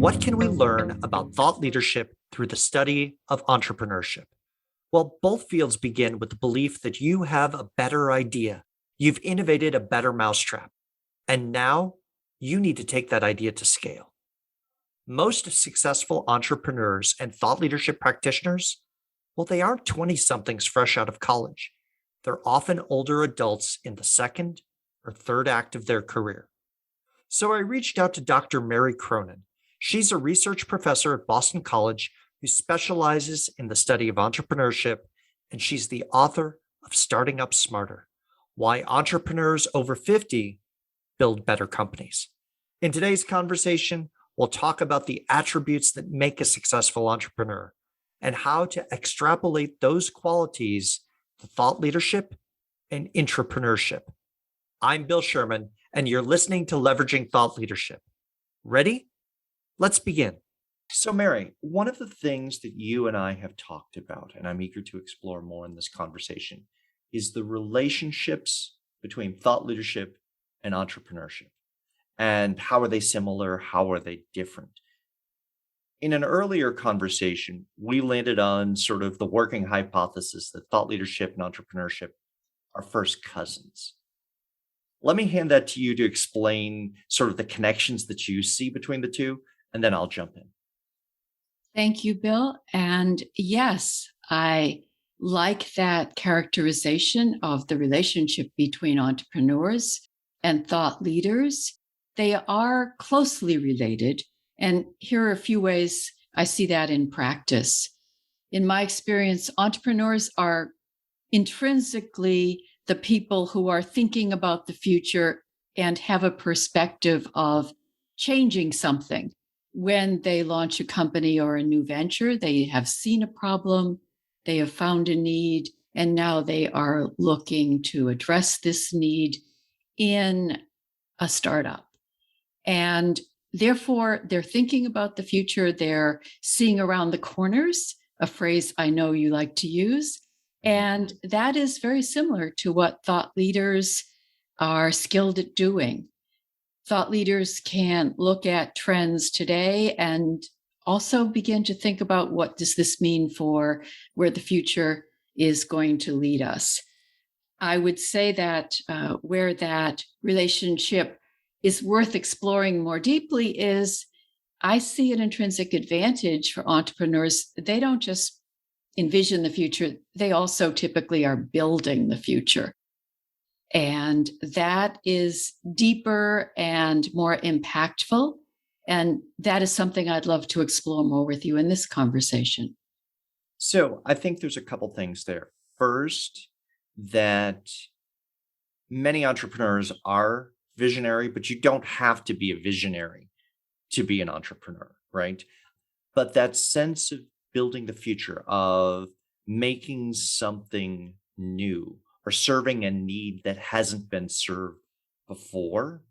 What can we learn about thought leadership through the study of entrepreneurship? Well, both fields begin with the belief that you have a better idea. You've innovated a better mousetrap, and now you need to take that idea to scale. Most successful entrepreneurs and thought leadership practitioners, well, they aren't 20 somethings fresh out of college. They're often older adults in the second or third act of their career. So I reached out to Dr. Mary Cronin. She's a research professor at Boston College who specializes in the study of entrepreneurship, and she's the author of Starting Up Smarter: Why Entrepreneurs Over 50 Build Better Companies. In today's conversation, we'll talk about the attributes that make a successful entrepreneur and how to extrapolate those qualities to thought leadership and intrapreneurship. I'm Bill Sherman, and you're listening to Leveraging Thought Leadership. Ready? Let's begin. So, Mary, one of the things that you and I have talked about, and I'm eager to explore more in this conversation, is the relationships between thought leadership and entrepreneurship. And how are they similar? How are they different? In an earlier conversation, we landed on sort of the working hypothesis that thought leadership and entrepreneurship are first cousins. Let me hand that to you to explain sort of the connections that you see between the two, and then I'll jump in. Thank you, Bill. And yes, I like that characterization of the relationship between entrepreneurs and thought leaders. They are closely related. And here are a few ways I see that in practice. In my experience, entrepreneurs are intrinsically the people who are thinking about the future and have a perspective of changing something. When they launch a company or a new venture, they have seen a problem, they have found a need, and now they are looking to address this need in a startup. And therefore, they're thinking about the future, they're seeing around the corners, a phrase I know you like to use. And that is very similar to what thought leaders are skilled at doing. Thought leaders can look at trends today and also begin to think about what does this mean for where the future is going to lead us. I would say that where that relationship is worth exploring more deeply is I see an intrinsic advantage for entrepreneurs. They don't just envision the future, they also typically are building the future. And that is deeper and more impactful. And that is something I'd love to explore more with you in this conversation. So I think there's a couple things there. First, that many entrepreneurs are visionary, but you don't have to be a visionary to be an entrepreneur, right? But that sense of building the future, of making something new or serving a need that hasn't been served before,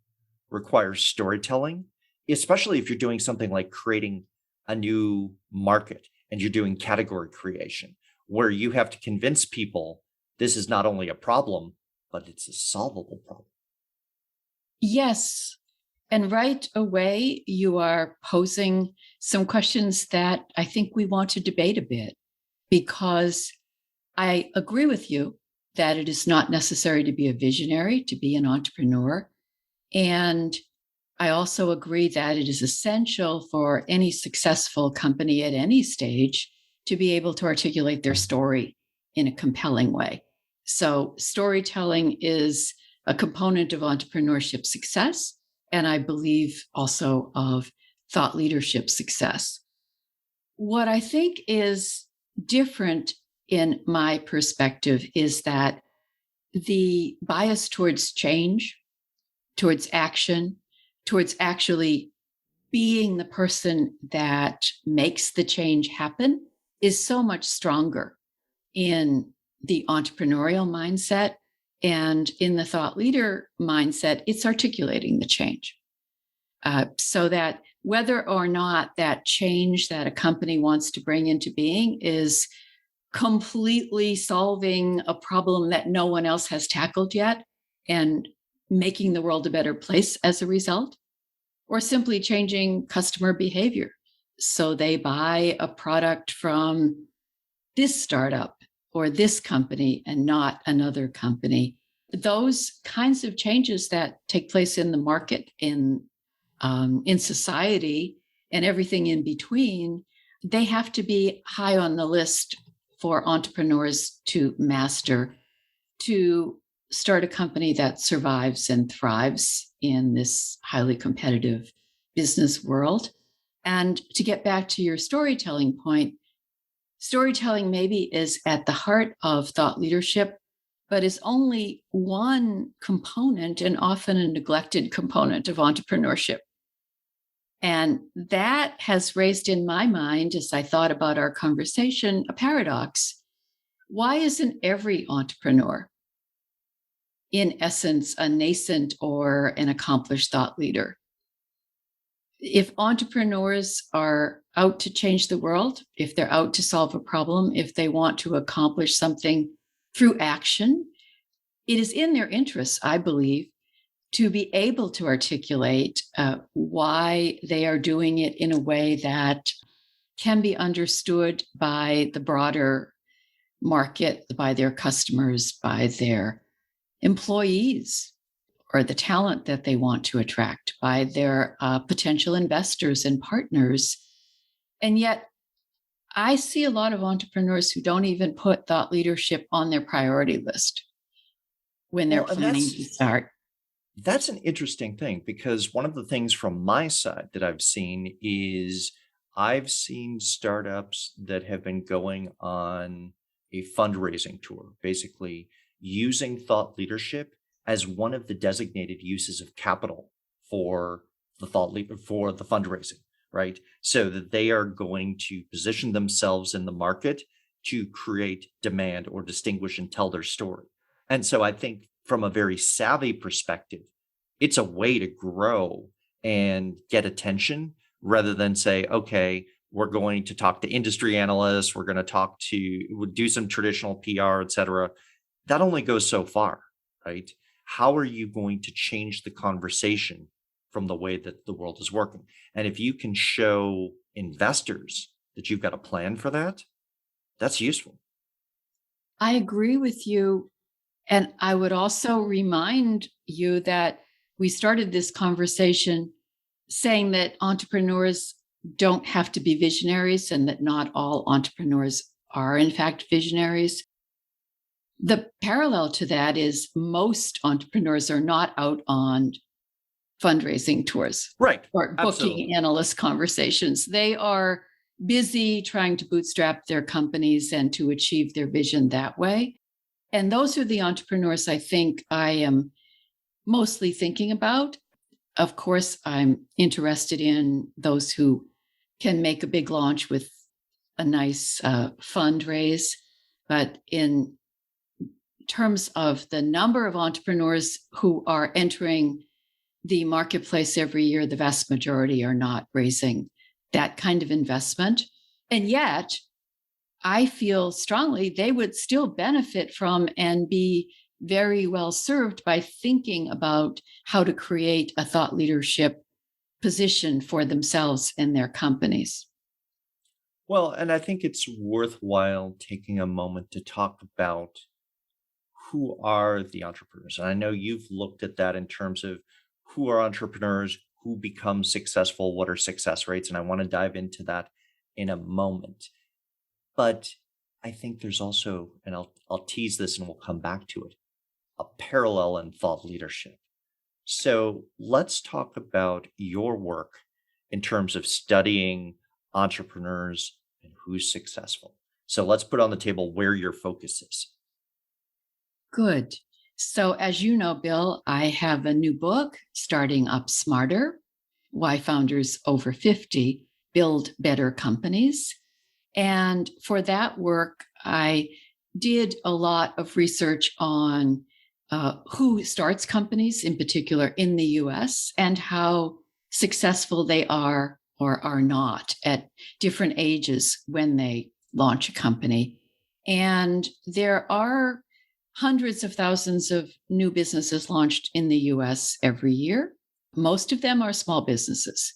requires storytelling, especially if you're doing something like creating a new market and you're doing category creation, where you have to convince people this is not only a problem, but it's a solvable problem. Yes. And right away, you are posing some questions that I think we want to debate a bit, because I agree with you that it is not necessary to be a visionary to be an entrepreneur. And I also agree that it is essential for any successful company at any stage to be able to articulate their story in a compelling way. So storytelling is a component of entrepreneurship success, and I believe also of thought leadership success. What I think is different in my perspective is that the bias towards change, towards action, towards actually being the person that makes the change happen is so much stronger in the entrepreneurial mindset. And in the thought leader mindset, it's articulating the change. So that whether or not that change that a company wants to bring into being is completely solving a problem that no one else has tackled yet and making the world a better place as a result, or simply changing customer behavior. So they buy a product from this startup or this company and not another company. Those kinds of changes that take place in the market, in society, and everything in between, they have to be high on the list for entrepreneurs to master, to start a company that survives and thrives in this highly competitive business world. And to get back to your storytelling point, storytelling maybe is at the heart of thought leadership, but is only one component and often a neglected component of entrepreneurship. And that has raised in my mind, as I thought about our conversation, a paradox. Why isn't every entrepreneur, in essence, a nascent or an accomplished thought leader? If entrepreneurs are out to change the world, if they're out to solve a problem, if they want to accomplish something through action, it is in their interests, I believe, to be able to articulate why they are doing it in a way that can be understood by the broader market, by their customers, by their employees, or the talent that they want to attract, by their potential investors and partners. And yet, I see a lot of entrepreneurs who don't even put thought leadership on their priority list when they're Well, and planning to start. that's an interesting thing because one of the things from my side that I've seen is I've seen startups that have been going on a fundraising tour, basically using thought leadership as one of the designated uses of capital for for the fundraising, right? So that they are going to position themselves in the market to create demand or distinguish and tell their story. And so I think from a very savvy perspective, it's a way to grow and get attention rather than say, okay, we're going to talk to industry analysts, we're going to we'll do some traditional PR, et cetera. That only goes so far, right? How are you going to change the conversation from the way that the world is working? And if you can show investors that you've got a plan for that, that's useful. I agree with you. And I would also remind you that we started this conversation saying that entrepreneurs don't have to be visionaries and that not all entrepreneurs are, in fact, visionaries. The parallel to that is most entrepreneurs are not out on fundraising tours Right. or booking Absolutely. analyst conversations. They are busy trying to bootstrap their companies and to achieve their vision that way. And those are the entrepreneurs I think I am mostly thinking about. Of course, I'm interested in those who can make a big launch with a nice fundraise. But in terms of the number of entrepreneurs who are entering the marketplace every year, the vast majority are not raising that kind of investment. And yet, I feel strongly they would still benefit from and be very well served by thinking about how to create a thought leadership position for themselves and their companies. Well, and I think it's worthwhile taking a moment to talk about who are the entrepreneurs. And I know you've looked at that in terms of who are entrepreneurs, who become successful, what are success rates. And I want to dive into that in a moment. But I think there's also, and I'll tease this and we'll come back to it, a parallel in thought leadership. So let's talk about your work in terms of studying entrepreneurs and who's successful. So let's put on the table where your focus is. Good. So, as you know, Bill, I have a new book, Starting Up Smarter: Why Founders Over 50 Build Better Companies. And for that work, I did a lot of research on who starts companies, in particular in the US, and how successful they are or are not at different ages when they launch a company. And there are hundreds of thousands of new businesses launched in the US every year. most of them are small businesses.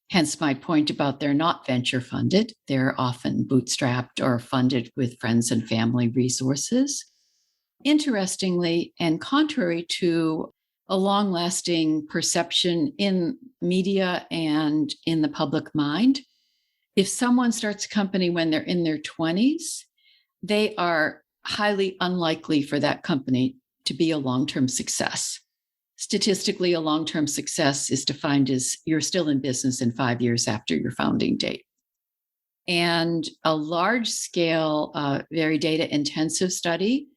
Hence my point about they're not venture funded. They're often bootstrapped or funded with friends and family resources. Interestingly, and contrary to a long lasting perception in media and in the public mind, if someone starts a company when they're in their 20s, they are highly unlikely for that company to be a long term success. Statistically, a long term success is defined as you're still in business in 5 years after your founding date. And a large scale, very data intensive study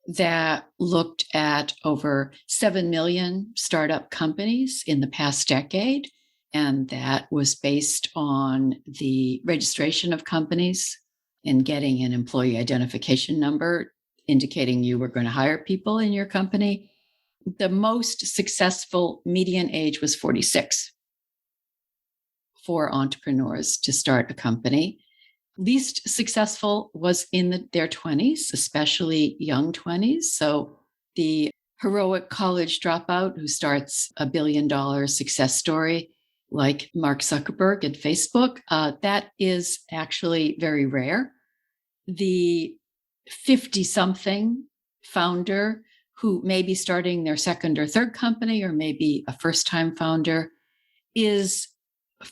that looked at over 7 million startup companies in the past decade. And that was based on the registration of companies and getting an employee identification number indicating you were going to hire people in your company. The most successful median age was 46 for entrepreneurs to start a company. Least successful was in their 20s, especially young 20s. So the heroic college dropout who starts a $1 billion success story like Mark Zuckerberg at Facebook, that is actually very rare. The 50-something founder who may be starting their second or third company or maybe a first-time founder is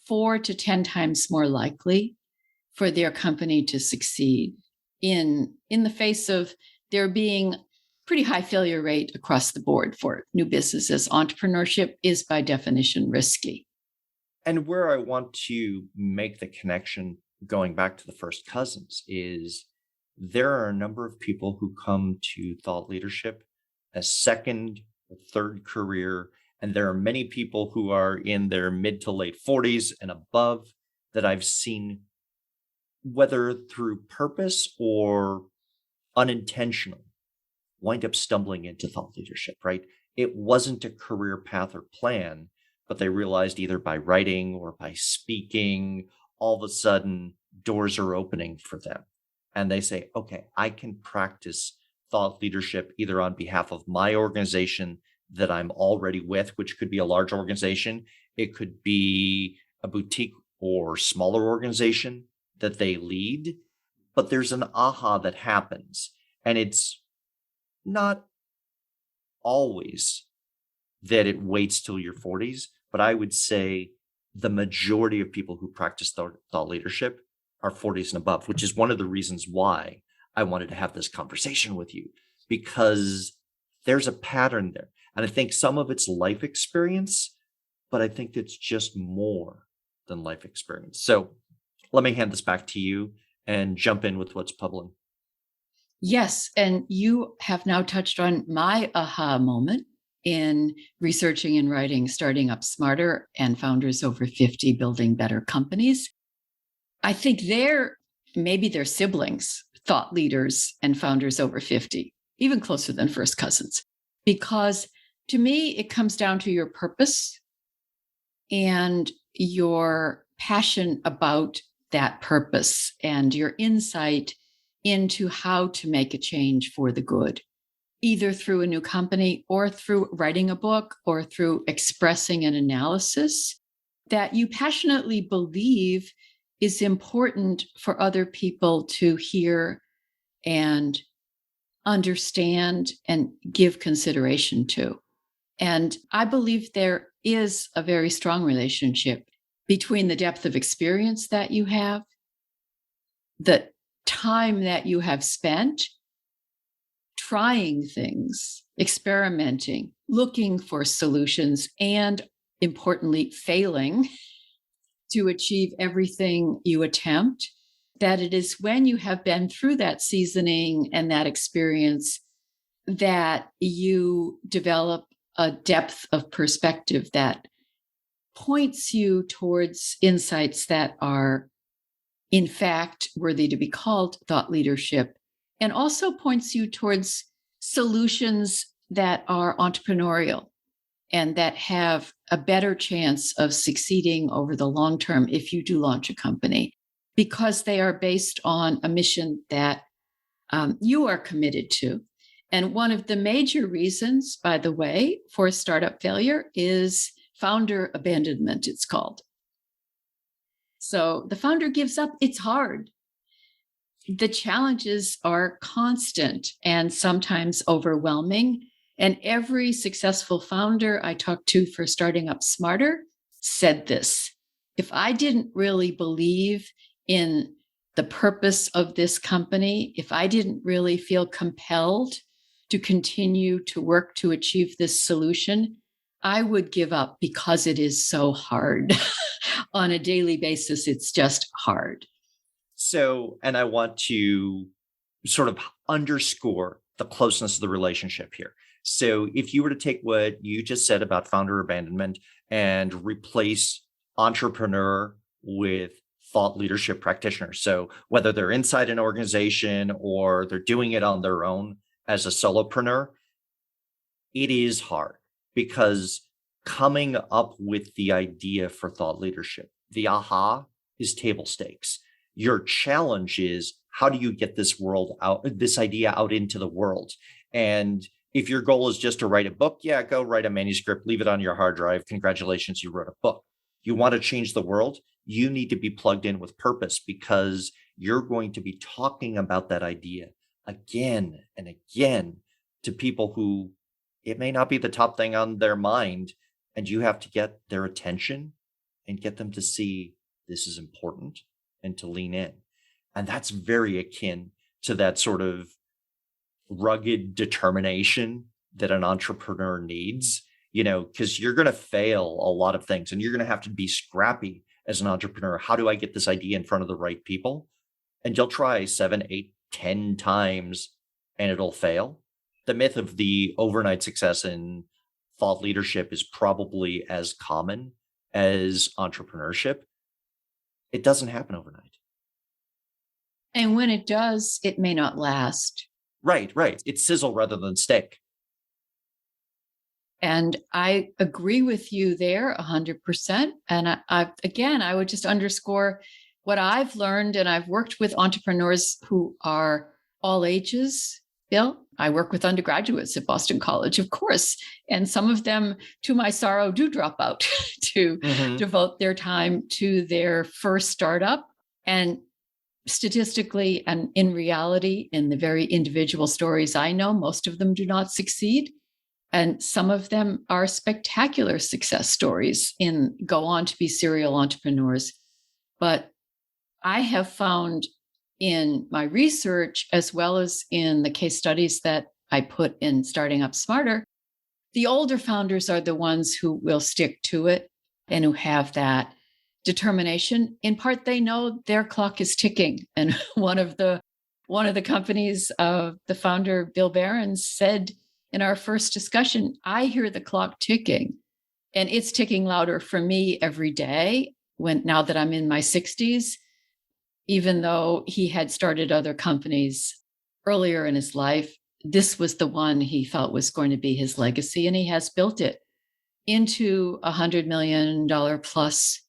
4 to 10 times more likely for their company to succeed in the face of there being pretty high failure rate across the board for new businesses. Entrepreneurship is by definition risky. And where I want to make the connection going back to the first cousins is there are a number of people who come to thought leadership as second or third career. And there are many people who are in their mid to late 40s and above that I've seen, whether through purpose or unintentional, wind up stumbling into thought leadership, right? It wasn't a career path or plan, but they realized either by writing or by speaking, all of a sudden doors are opening for them. And they say, okay, I can practice thought leadership either on behalf of my organization that I'm already with, which could be a large organization. It could be a boutique or smaller organization that they lead. But there's an aha that happens. And it's not always that it waits till your 40s, but I would say the majority of people who practice thought leadership are 40s and above, which is one of the reasons why I wanted to have this conversation with you, because there's a pattern there. And I think some of it's life experience, but I think it's just more than life experience. So let me hand this back to you and jump in with what's bubbling. Yes. And you have now touched on my aha moment in researching and writing Starting Up Smarter and Founders Over 50 Building Better Companies. I think maybe they're siblings, thought leaders and founders over 50, even closer than first cousins, because to me, it comes down to your purpose and your passion about that purpose and your insight into how to make a change for the good, either through a new company or through writing a book or through expressing an analysis that you passionately believe is important for other people to hear and understand and give consideration to. And I believe there is a very strong relationship between the depth of experience that you have, the time that you have spent trying things, experimenting, looking for solutions, and importantly, failing to achieve everything you attempt. That it is when you have been through that seasoning and that experience that you develop a depth of perspective that points you towards insights that are, in fact, worthy to be called thought leadership, and also points you towards solutions that are entrepreneurial and that have a better chance of succeeding over the long term if you do launch a company, because they are based on a mission that you are committed to. And one of the major reasons, by the way, for startup failure is founder abandonment, it's called. So the founder gives up. It's hard. The challenges are constant and sometimes overwhelming. And every successful founder I talked to for starting up smarter said this. If I didn't really believe in the purpose of this company, if I didn't really feel compelled to continue to work to achieve this solution, I would give up because it is so hard. On a daily basis, it's just hard. So, and I want to sort of underscore the closeness of the relationship here. So, if you were to take what you just said about founder abandonment and replace entrepreneur with thought leadership practitioner. So, whether they're inside an organization or they're doing it on their own as a solopreneur, it is hard because coming up with the idea for thought leadership, the aha is table stakes. Your challenge is how do you get this idea out into the world? And if your goal is just to write a book, yeah, go write a manuscript, leave it on your hard drive. Congratulations, you wrote a book. You want to change the world, you need to be plugged in with purpose because you're going to be talking about that idea again and again to people who it may not be the top thing on their mind, and you have to get their attention and get them to see this is important and to lean in. And that's very akin to that sort of rugged determination that an entrepreneur needs, because you're going to fail a lot of things and you're going to have to be scrappy as an entrepreneur. How do I get this idea in front of the right people? And you'll try 7, 8, 10 times and it'll fail. The myth of the overnight success in thought leadership is probably as common as entrepreneurship. It doesn't happen overnight. And when it does, it may not last. Right. It's sizzle rather than steak. And I agree with you there 100%. And I would just underscore what I've learned. And I've worked with entrepreneurs who are all ages. Bill, I work with undergraduates at Boston College, of course. And some of them, to my sorrow, do drop out to devote their time to their first startup. And statistically and in reality, in the very individual stories I know, most of them do not succeed. And some of them are spectacular success stories and go on to be serial entrepreneurs. But I have found in my research, as well as in the case studies that I put in Starting Up Smarter, the older founders are the ones who will stick to it and who have that determination. In part, they know their clock is ticking. And one of the companies of the founder, Bill Barron, said in our first discussion, I hear the clock ticking, and it's ticking louder for me every day now that I'm in my 60s. Even though he had started other companies earlier in his life, this was the one he felt was going to be his legacy. And he has built it into $100 million plus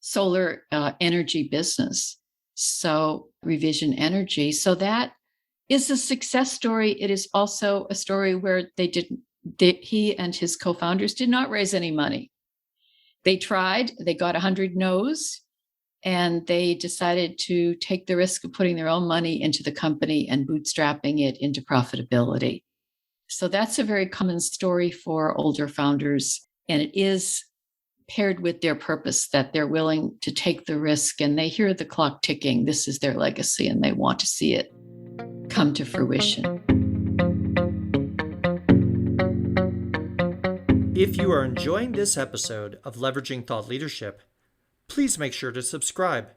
solar energy business. So Revision Energy. So that is a success story. It is also a story where he and his co-founders did not raise any money. They tried, they got 100 no's. And they decided to take the risk of putting their own money into the company and bootstrapping it into profitability. So that's a very common story for older founders. And it is paired with their purpose that they're willing to take the risk and they hear the clock ticking. This is their legacy and they want to see it come to fruition. If you are enjoying this episode of Leveraging Thought Leadership, please make sure to subscribe.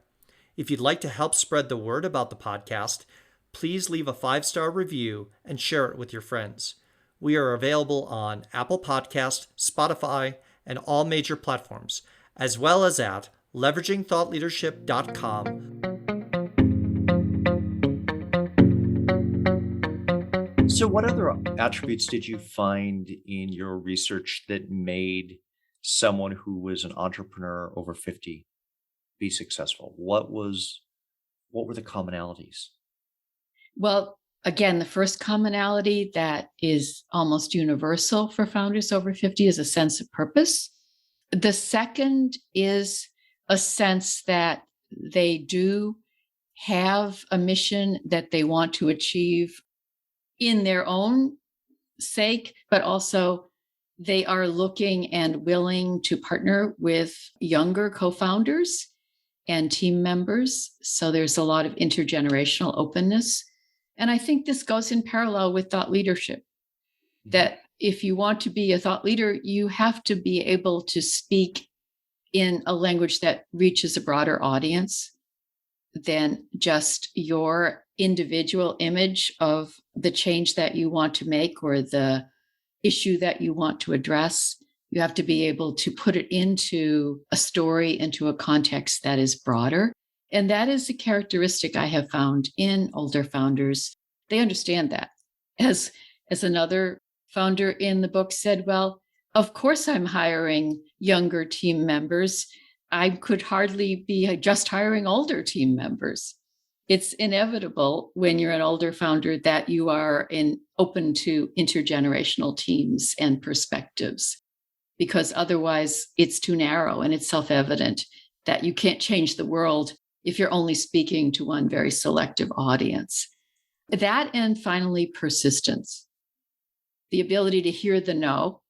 If you'd like to help spread the word about the podcast, please leave a 5-star review and share it with your friends. We are available on Apple Podcast, Spotify, and all major platforms, as well as at leveragingthoughtleadership.com. So what other attributes did you find in your research that made someone who was an entrepreneur over 50 be successful? What were the commonalities? Well, again, the first commonality that is almost universal for founders over 50 is a sense of purpose. The second is a sense that they do have a mission that they want to achieve in their own sake, but also they are looking and willing to partner with younger co-founders and team members. So there's a lot of intergenerational openness. And I think this goes in parallel with thought leadership, that if you want to be a thought leader, you have to be able to speak in a language that reaches a broader audience than just your individual image of the change that you want to make or the issue that you want to address. You have to be able to put it into a story, into a context that is broader. And that is a characteristic I have found in older founders. They understand that. As another founder in the book said, well, of course I'm hiring younger team members. I could hardly be just hiring older team members. It's inevitable when you're an older founder that you are open to intergenerational teams and perspectives, because otherwise it's too narrow, and it's self-evident that you can't change the world if you're only speaking to one very selective audience. That, and finally, persistence, the ability to hear the no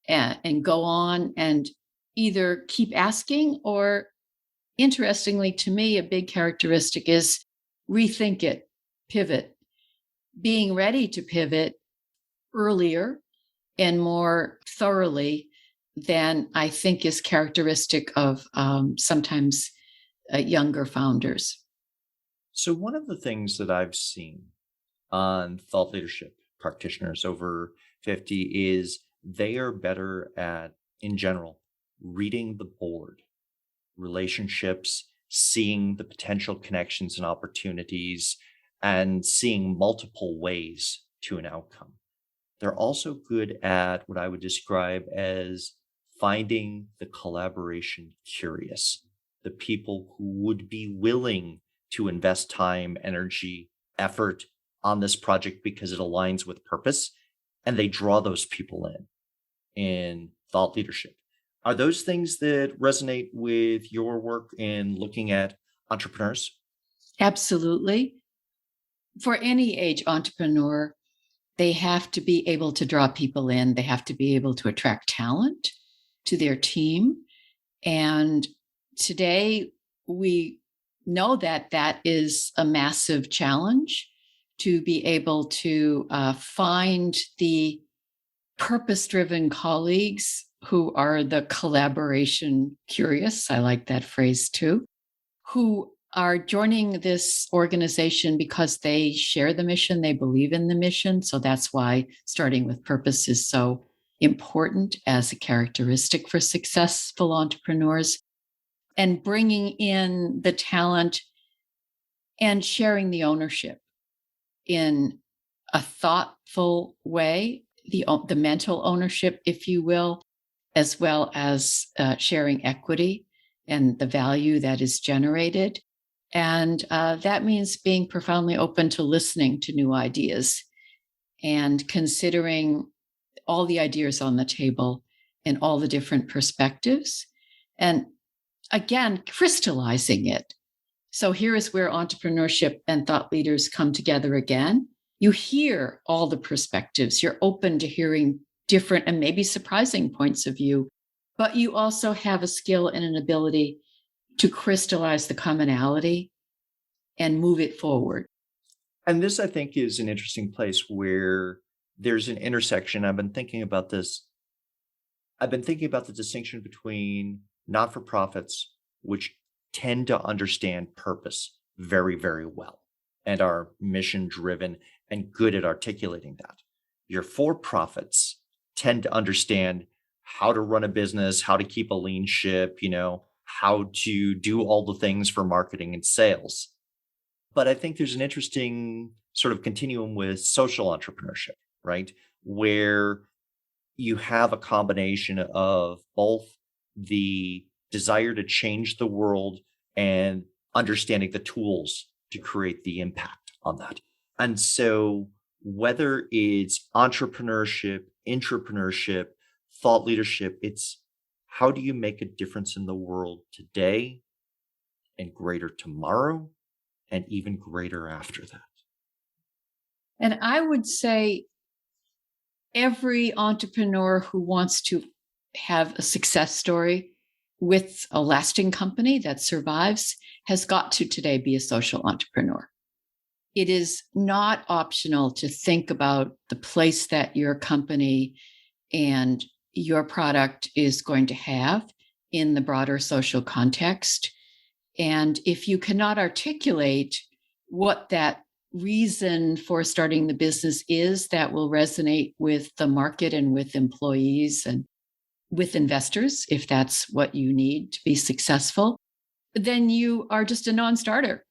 and go on and either keep asking, or, interestingly to me, a big characteristic is rethink it, pivot, being ready to pivot earlier and more thoroughly than I think is characteristic of sometimes younger founders. So, one of the things that I've seen on thought leadership practitioners over 50 is they are better at, in general, reading the board, relationships, seeing the potential connections and opportunities, and seeing multiple ways to an outcome. They're also good at what I would describe as finding the collaboration curious, the people who would be willing to invest time, energy, effort on this project because it aligns with purpose, and they draw those people in thought leadership. Are those things that resonate with your work in looking at entrepreneurs? Absolutely. For any age entrepreneur, they have to be able to draw people in. They have to be able to attract talent to their team. And today we know that that is a massive challenge, to be able to find the purpose-driven colleagues who are the collaboration curious. I like that phrase too, who are joining this organization because they share the mission, they believe in the mission. So that's why starting with purpose is so important as a characteristic for successful entrepreneurs, and bringing in the talent and sharing the ownership in a thoughtful way, the mental ownership, if you will, as well as sharing equity and the value that is generated. And that means being profoundly open to listening to new ideas and considering all the ideas on the table and all the different perspectives. And again, crystallizing it. So here is where entrepreneurship and thought leaders come together again. You hear all the perspectives. You're open to hearing different and maybe surprising points of view, but you also have a skill and an ability to crystallize the commonality and move it forward. And this, I think, is an interesting place where there's an intersection. I've been thinking about this. I've been thinking about the distinction between not for profits, which tend to understand purpose very, very well and are mission driven and good at articulating that. Your for profits tend to understand how to run a business, how to keep a lean ship, how to do all the things for marketing and sales. But I think there's an interesting sort of continuum with social entrepreneurship, right? Where you have a combination of both the desire to change the world and understanding the tools to create the impact on that. And so, whether it's entrepreneurship, intrapreneurship, thought leadership, it's How do you make a difference in the world today and greater tomorrow and even greater after that? And I would say every entrepreneur who wants to have a success story with a lasting company that survives has got to today be a social entrepreneur. It is not optional to think about the place that your company and your product is going to have in the broader social context. And if you cannot articulate what that reason for starting the business is that will resonate with the market and with employees and with investors, if that's what you need to be successful, then you are just a non starter,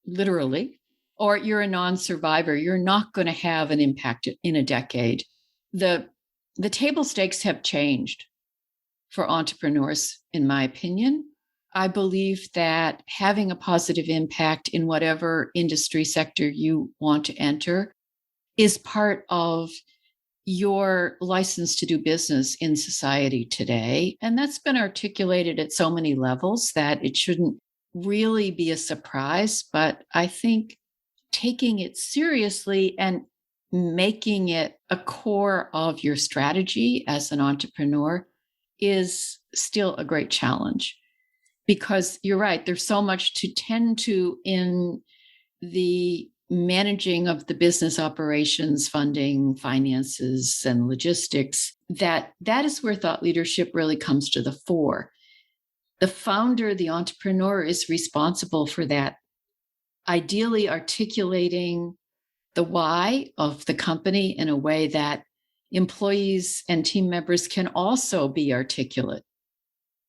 literally, or you're a non survivor. You're not going to have an impact in a decade. The, the table stakes have changed for entrepreneurs, in my opinion. I believe that having a positive impact in whatever industry sector you want to enter is part of your license to do business in society today. And that's been articulated at so many levels that it shouldn't really be a surprise. But I think taking it seriously and making it a core of your strategy as an entrepreneur is still a great challenge, because you're right, there's so much to tend to in the managing of the business operations, funding, finances, and logistics, that is where thought leadership really comes to the fore. The founder, the entrepreneur, is responsible for that, ideally articulating the why of the company in a way that employees and team members can also be articulate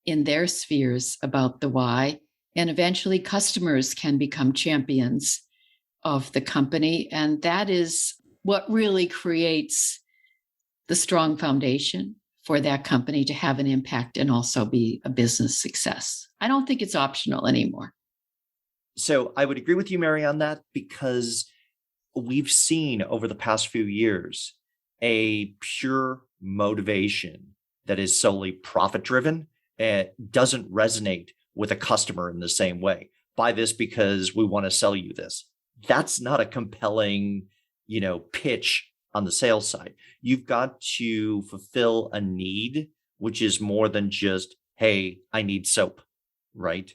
in their spheres about the why. And eventually customers can become champions of the company. And that is what really creates the strong foundation for that company to have an impact and also be a business success. I don't think it's optional anymore. So I would agree with you, Mary, on that, because we've seen over the past few years a pure motivation that is solely profit driven doesn't resonate with a customer in the same way. Buy this because we want to sell you this. That's not a compelling, pitch on the sales side. You've got to fulfill a need, which is more than just, hey, I need soap, right?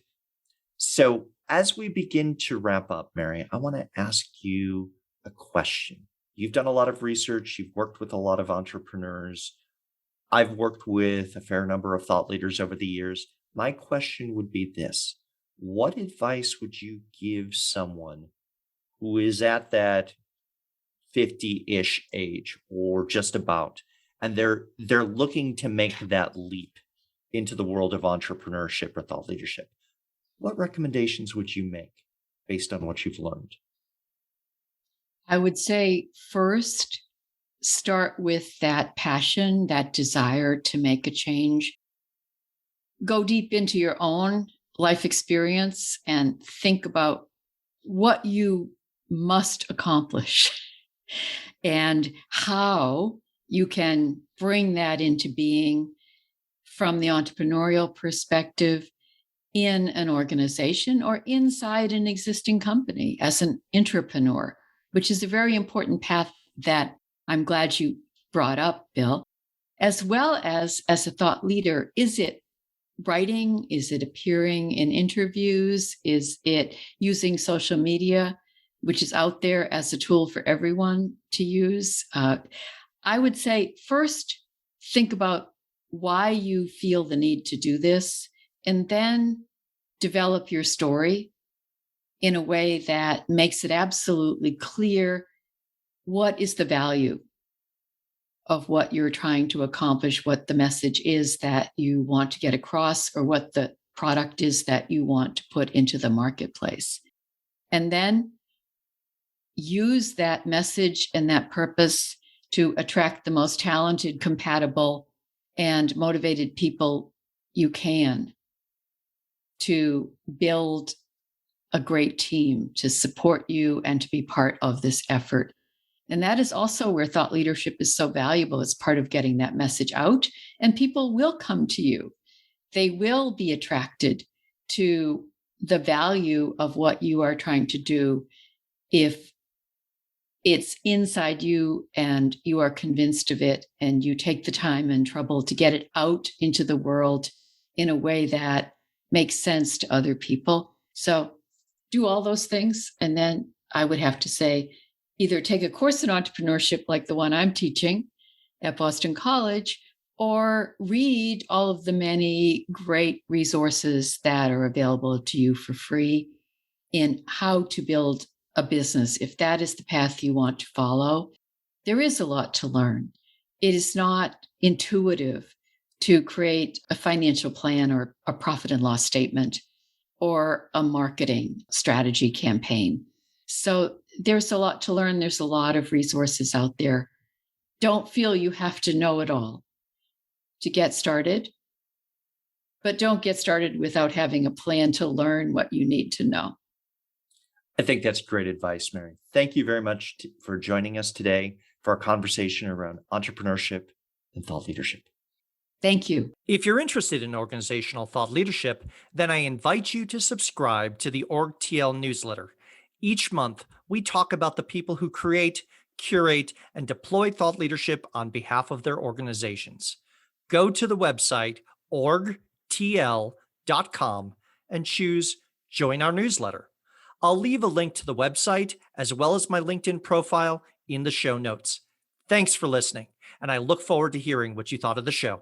So as we begin to wrap up, Mary, I want to ask you a question. You've done a lot of research. You've worked with a lot of entrepreneurs. I've worked with a fair number of thought leaders over the years. My question would be this: what advice would you give someone who is at that 50-ish age or just about, and they're looking to make that leap into the world of entrepreneurship or thought leadership? What recommendations would you make based on what you've learned? I would say first, start with that passion, that desire to make a change. Go deep into your own life experience and think about what you must accomplish and how you can bring that into being from the entrepreneurial perspective in an organization or inside an existing company as an entrepreneur, which is a very important path that I'm glad you brought up, Bill, as well as a thought leader. Is it writing? Is it appearing in interviews? Is it using social media, which is out there as a tool for everyone to use? I would say first, think about why you feel the need to do this, and then develop your story in a way that makes it absolutely clear what is the value of what you're trying to accomplish, what the message is that you want to get across, or what the product is that you want to put into the marketplace. And then use that message and that purpose to attract the most talented, compatible, and motivated people you can to build a great team to support you and to be part of this effort. And that is also where thought leadership is so valuable. It's part of getting that message out, and people will come to you they will be attracted to the value of what you are trying to do if it's inside you and you are convinced of it and you take the time and trouble to get it out into the world in a way that makes sense to other people. So do all those things. And then I would have to say, either take a course in entrepreneurship like the one I'm teaching at Boston College, or read all of the many great resources that are available to you for free in how to build a business. If that is the path you want to follow, there is a lot to learn. It is not intuitive to create a financial plan or a profit and loss statement or a marketing strategy campaign. So there's a lot to learn. There's a lot of resources out there. Don't feel you have to know it all to get started, but don't get started without having a plan to learn what you need to know. I think that's great advice, Mary. Thank you very much for joining us today for our conversation around entrepreneurship and thought leadership. Thank you. If you're interested in organizational thought leadership, then I invite you to subscribe to the OrgTL newsletter. Each month, we talk about the people who create, curate, and deploy thought leadership on behalf of their organizations. Go to the website orgtl.com and choose Join Our Newsletter. I'll leave a link to the website as well as my LinkedIn profile in the show notes. Thanks for listening, and I look forward to hearing what you thought of the show.